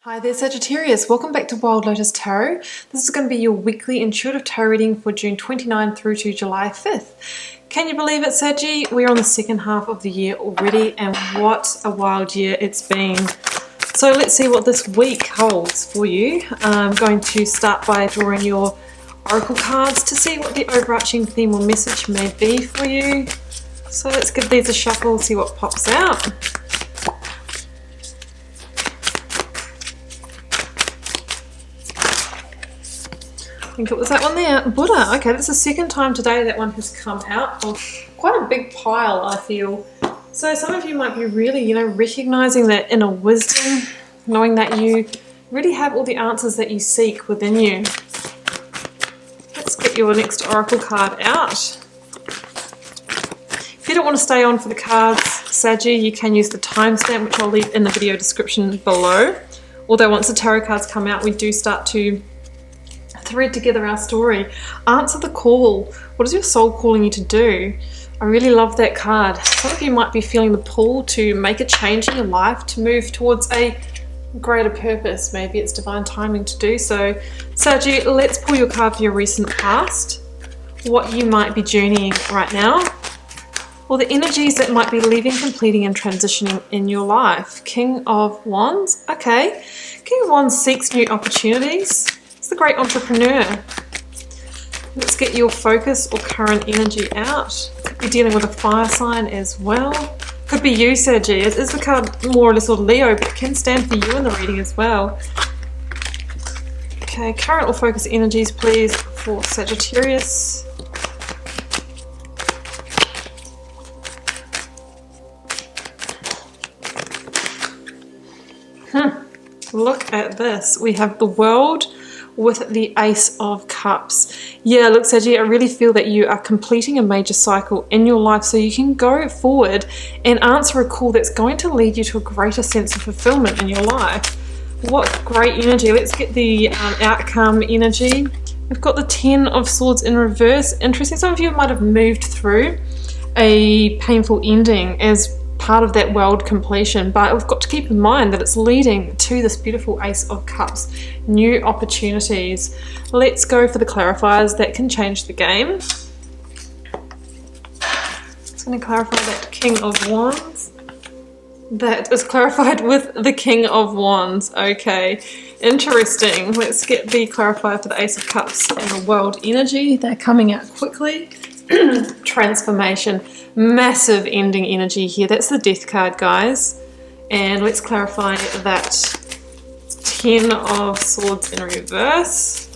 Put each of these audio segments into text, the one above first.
Hi there Sagittarius, welcome back to Wild Lotus Tarot. This is going to be your weekly intuitive tarot reading for June 29 through to July 5th. Can you believe it, Saggy? We're on the second half of the year already, and what a wild year it's been. So let's see what this week holds for you. I'm going to start by drawing your oracle cards to see what the overarching theme or message may be for you. So let's give these a shuffle, see what pops out. I think it was that one there, Buddha. Okay, that's the second time today that one has come out of quite a big pile, I feel. So some of you might be really, recognizing that inner wisdom, knowing that you really have all the answers that you seek within you. Let's get your next oracle card out. If you don't want to stay on for the cards, Saggy, you can use the timestamp, which I'll leave in the video description below. Although once the tarot cards come out, we do start to thread together our story. Answer the call. What is your soul calling you to do? I really love that card. Some of you might be feeling the pull to make a change in your life, to move towards a greater purpose. Maybe it's divine timing to do so. Saggy, let's pull your card for your recent past. What you might be journeying right now, or the energies that might be leaving, completing and transitioning in your life. King of Wands. Okay. King of Wands seeks new opportunities. The great entrepreneur. Let's get your focus or current energy out. Could be dealing with a fire sign as well. Could be you, Saggy. It is the card more or less of Leo, but it can stand for you in the reading as well. Okay, current or focus energies, please, for Sagittarius. Look at this. We have the World with the Ace of Cups. Yeah, look, Saggy, I really feel that you are completing a major cycle in your life, so you can go forward and answer a call that's going to lead you to a greater sense of fulfillment in your life. What great energy. Let's get the outcome energy. We've got the Ten of Swords in reverse. Interesting. Some of you might have moved through a painful ending as part of that world completion, but we've got to keep in mind that it's leading to this beautiful Ace of Cups, new opportunities. Let's go for the clarifiers that can change the game. It's going to clarify that King of Wands. That is clarified with the King of Wands. Okay, interesting. Let's get the clarifier for the Ace of Cups and the World energy. They're coming out quickly. Transformation, massive ending energy here. That's the Death card, guys. And let's clarify that Ten of Swords in reverse.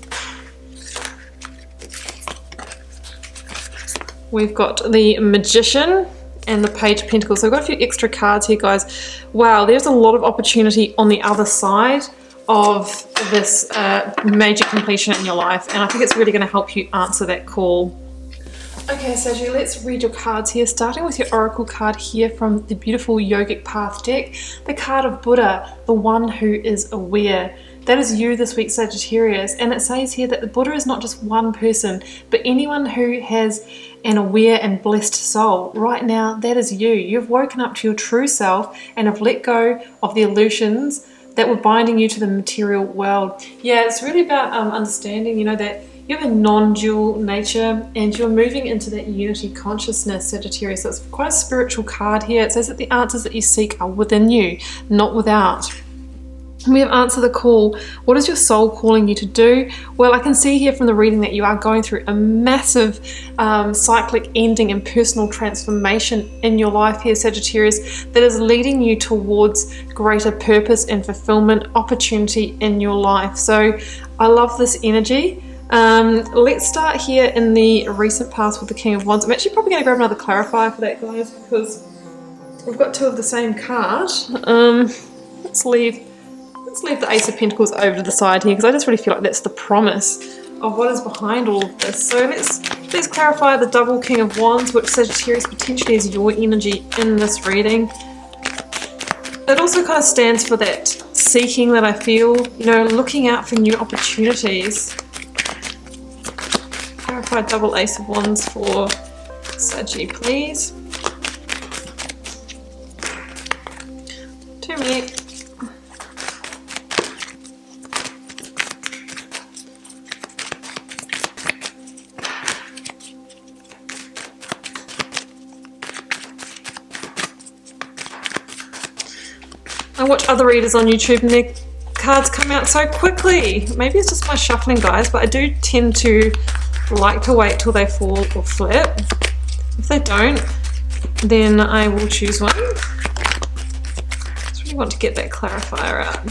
We've got the Magician and the Page of Pentacles. So I've got a few extra cards here, guys. Wow, there's a lot of opportunity on the other side of this major completion in your life, and I think it's really going to help you answer that call. Okay, Saggy, let's read your cards here, starting with your oracle card here from the beautiful Yogic Path deck, the card of Buddha, the one who is aware. That is you this week, Sagittarius, and it says here that the Buddha is not just one person, but anyone who has an aware and blessed soul. Right now, that is you. You've woken up to your true self and have let go of the illusions that were binding you to the material world. Yeah, it's really about understanding, that you have a non-dual nature and you're moving into that unity consciousness, Sagittarius. So it's quite a spiritual card here. It says that the answers that you seek are within you, not without. We have answered the call. What is your soul calling you to do? Well, I can see here from the reading that you are going through a massive cyclic ending and personal transformation in your life here, Sagittarius, that is leading you towards greater purpose and fulfillment, opportunity in your life. So I love this energy. Let's start here in the recent past with the King of Wands. I'm actually probably going to grab another clarifier for that, guys, because we've got two of the same card. Let's leave the Ace of Pentacles over to the side here, because I just really feel like that's the promise of what is behind all of this. So let's clarify the double King of Wands, which Sagittarius potentially is your energy in this reading. It also kind of stands for that seeking that I feel, looking out for new opportunities. Clarify double Ace of Wands for Saggy, please. Too many. watch other readers on YouTube and their cards come out so quickly. Maybe it's just my shuffling, guys, but I do tend to like to wait till they fall or flip. If they don't, then I will choose one. Just really want to get that clarifier out.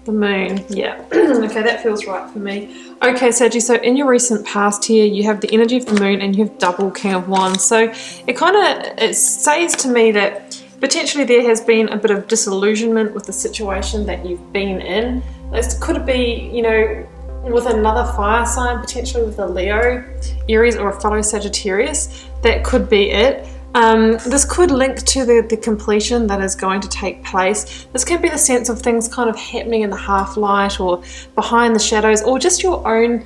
The moon, yeah. Okay, that feels right for me. Okay, Saggy, so in your recent past here, you have the energy of the moon and you have double King of Wands. So it says to me that potentially there has been a bit of disillusionment with the situation that you've been in. This could be, you know, with another fire sign, potentially with a Leo, Aries, or a fellow Sagittarius. That could be it. This could link to the completion that is going to take place. This can be the sense of things kind of happening in the half light or behind the shadows, or just your own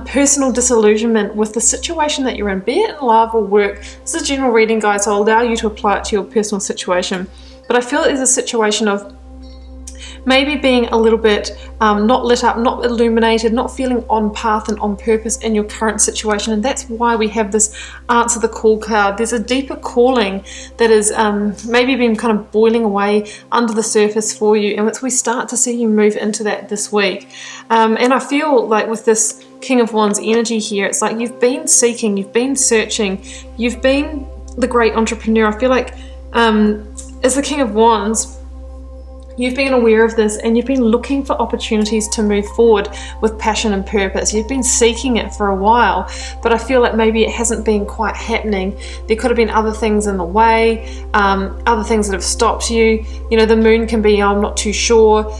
personal disillusionment with the situation that you're in, be it in love or work. This is a general reading, guys, so I'll allow you to apply it to your personal situation. But I feel there's a situation of maybe being a little bit not lit up, not illuminated, not feeling on path and on purpose in your current situation. And that's why we have this Answer the Call card. There's a deeper calling that is maybe been kind of boiling away under the surface for you. And we start to see you move into that this week. And I feel like with this King of Wands energy here, it's like you've been seeking, you've been searching, you've been the great entrepreneur. I feel like as the King of Wands, you've been aware of this and you've been looking for opportunities to move forward with passion and purpose. You've been seeking it for a while, but I feel like maybe it hasn't been quite happening. There could have been other things in the way, other things that have stopped you. You know, the moon can be, I'm not too sure,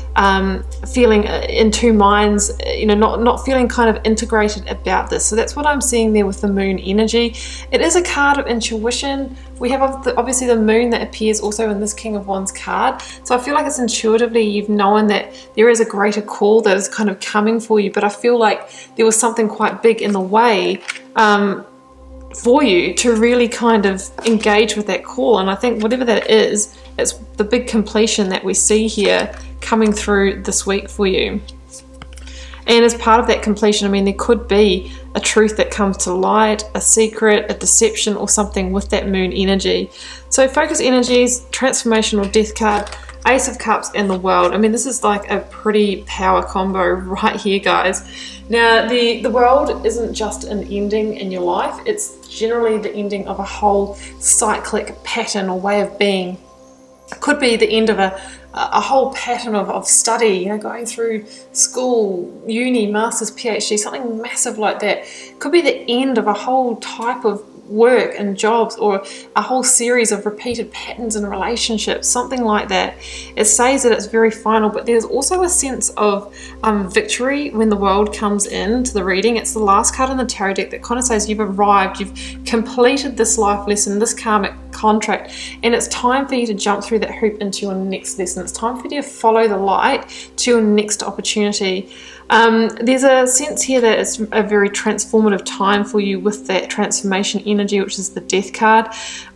feeling in two minds, you know, not feeling kind of integrated about this. So that's what I'm seeing there with the moon energy. It is a card of intuition. We have obviously the moon that appears also in this King of Wands card. So I feel like it's intuitively you've known that there is a greater call that is kind of coming for you. But I feel like there was something quite big in the way for you to really kind of engage with that call. And I think whatever that is, it's the big completion that we see here coming through this week for you. And as part of that completion, I mean, there could be a truth that comes to light, a secret, a deception, or something with that moon energy. So focus energies, transformational death card, Ace of Cups, and the World. I mean, this is like a pretty power combo right here, guys. Now, the World isn't just an ending in your life. It's generally the ending of a whole cyclic pattern or way of being. It could be the end of a whole pattern of study, you know, going through school, uni, master's, PhD, something massive like that. It could be the end of a whole type of work and jobs, or a whole series of repeated patterns in relationships, something like that. It says that it's very final, but there's also a sense of victory when the World comes into the reading. It's the last card in the tarot deck that kind of says you've arrived, you've completed this life lesson, this karmic contract, and it's time for you to jump through that hoop into your next lesson. It's time for you to follow the light to your next opportunity. There's a sense here that it's a very transformative time for you with that transformation energy, which is the Death card.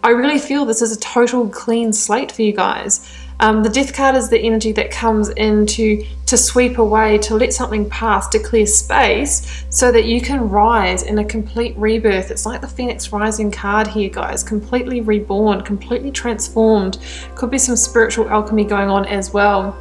I really feel this is a total clean slate for you guys. The Death card is the energy that comes in to sweep away, to let something pass, to clear space so that you can rise in a complete rebirth. It's like the Phoenix Rising card here, guys. Completely reborn, completely transformed. Could be some spiritual alchemy going on as well.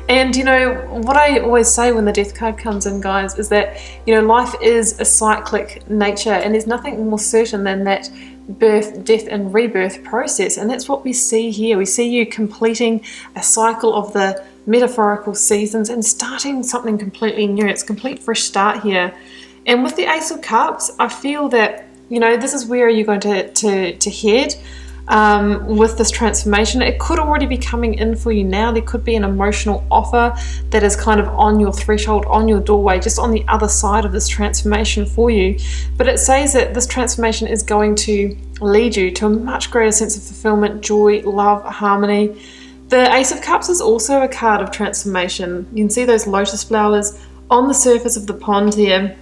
And you know, what I always say when the Death card comes in, guys, is that, you know, life is a cyclic nature and there's nothing more certain than that birth, death and rebirth process. And that's what we see here. We see you completing a cycle of the metaphorical seasons and starting something completely new. It's a complete fresh start here. And with the Ace of Cups, I feel that, you know, this is where you're going to head with this transformation. It could already be coming in for you now. There could be an emotional offer that is kind of on your threshold, on your doorway, just on the other side of this transformation for you. But it says that this transformation is going to lead you to a much greater sense of fulfillment, joy, love, harmony. The Ace of Cups is also a card of transformation. You can see those lotus flowers on the surface of the pond here.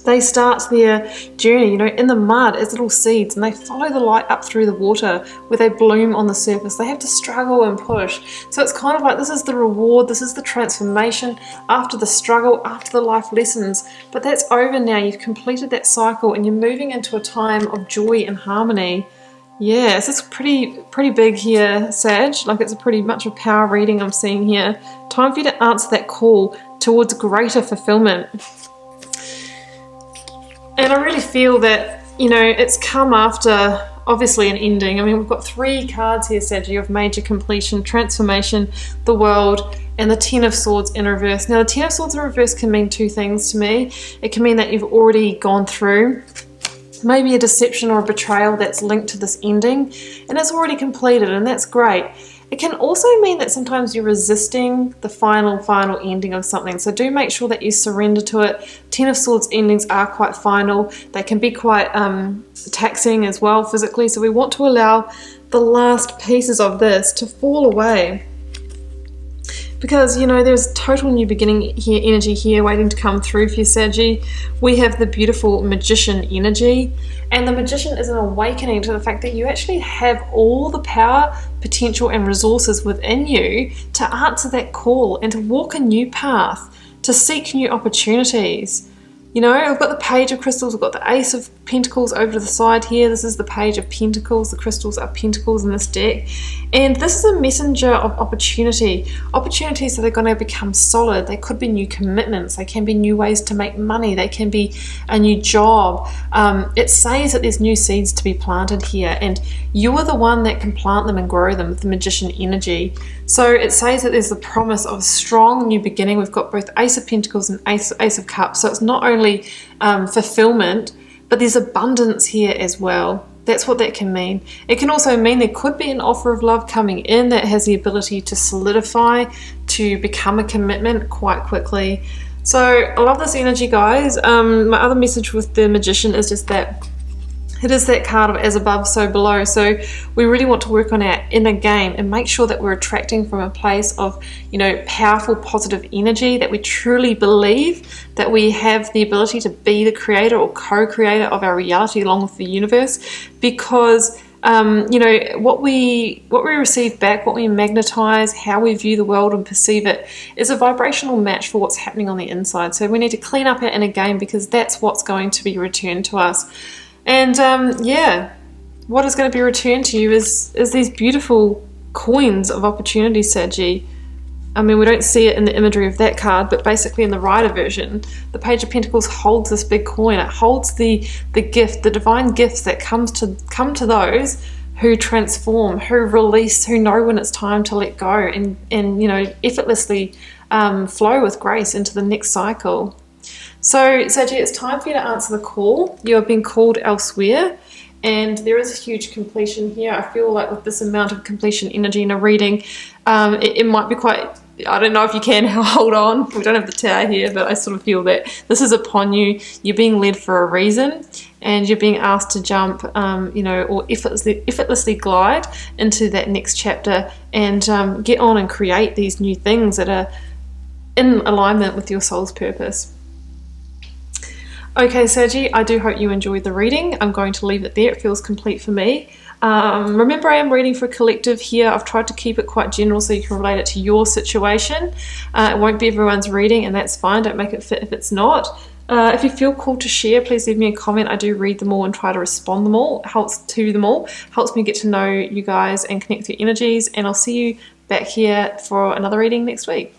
They start their journey, you know, in the mud as little seeds, and they follow the light up through the water where they bloom on the surface. They have to struggle and push. So it's kind of like this is the reward, this is the transformation after the struggle, after the life lessons. But that's over now. You've completed that cycle and you're moving into a time of joy and harmony. Yes, it's pretty big here, Sag. Like it's a pretty much a power reading I'm seeing here. Time for you to answer that call towards greater fulfillment. And I really feel that, you know, it's come after, obviously, an ending. I mean, we've got 3 cards here, Saggy, of major completion, transformation, the world, and the Ten of Swords in reverse. Now, the Ten of Swords in reverse can mean 2 things to me. It can mean that you've already gone through maybe a deception or a betrayal that's linked to this ending, and it's already completed, and that's great. It can also mean that sometimes you're resisting the final ending of something. So do make sure that you surrender to it. Ten of Swords endings are quite final. They can be quite taxing as well physically. So we want to allow the last pieces of this to fall away. Because, you know, there's total new beginning here, energy here waiting to come through for you, Saggy. We have the beautiful Magician energy. And the Magician is an awakening to the fact that you actually have all the power, potential and resources within you to answer that call and to walk a new path, to seek new opportunities. You know, I've got the Page of Crystals, I've got the Ace of Pentacles over to the side here. This is the Page of Pentacles. The crystals are pentacles in this deck. And this is a messenger of opportunity. Opportunities that are going to become solid. They could be new commitments. They can be new ways to make money. They can be a new job. It says that there's new seeds to be planted here. And you are the one that can plant them and grow them with the Magician energy. So it says that there's the promise of a strong new beginning. We've got both Ace of Pentacles and Ace of Cups. So it's not only fulfillment, but there's abundance here as well. That's what that can mean. It can also mean there could be an offer of love coming in that has the ability to solidify, to become a commitment quite quickly. So I love this energy, guys. My other message with the Magician is just that it is that card of as above, so below. So we really want to work on our inner game and make sure that we're attracting from a place of, you know, powerful, positive energy, that we truly believe that we have the ability to be the creator or co-creator of our reality along with the universe. Because you know, what we receive back, what we magnetize, how we view the world and perceive it is a vibrational match for what's happening on the inside. So we need to clean up our inner game, because that's what's going to be returned to us. And yeah, what is going to be returned to you is these beautiful coins of opportunity, Saggy. I mean, we don't see it in the imagery of that card, but basically in the Rider version, the Page of Pentacles holds this big coin. It holds the gift, the divine gifts that come to those who transform, who release, who know when it's time to let go, and you know, effortlessly flow with grace into the next cycle. So, Saggy, it's time for you to answer the call. You have been called elsewhere, and there is a huge completion here. I feel like with this amount of completion energy in a reading, it might be quite, I don't know if you can hold on. We don't have the tower here, but I sort of feel that this is upon you. You're being led for a reason, and you're being asked to jump, you know, or effortlessly glide into that next chapter and get on and create these new things that are in alignment with your soul's purpose. Okay, Saggy, I do hope you enjoyed the reading. I'm going to leave it there. It feels complete for me. Remember, I am reading for a collective here. I've tried to keep it quite general so you can relate it to your situation. It won't be everyone's reading, and that's fine. Don't make it fit if it's not. If you feel called to share, please leave me a comment. I do read them all and try to respond them all. Helps me get to know you guys and connect with your energies. And I'll see you back here for another reading next week.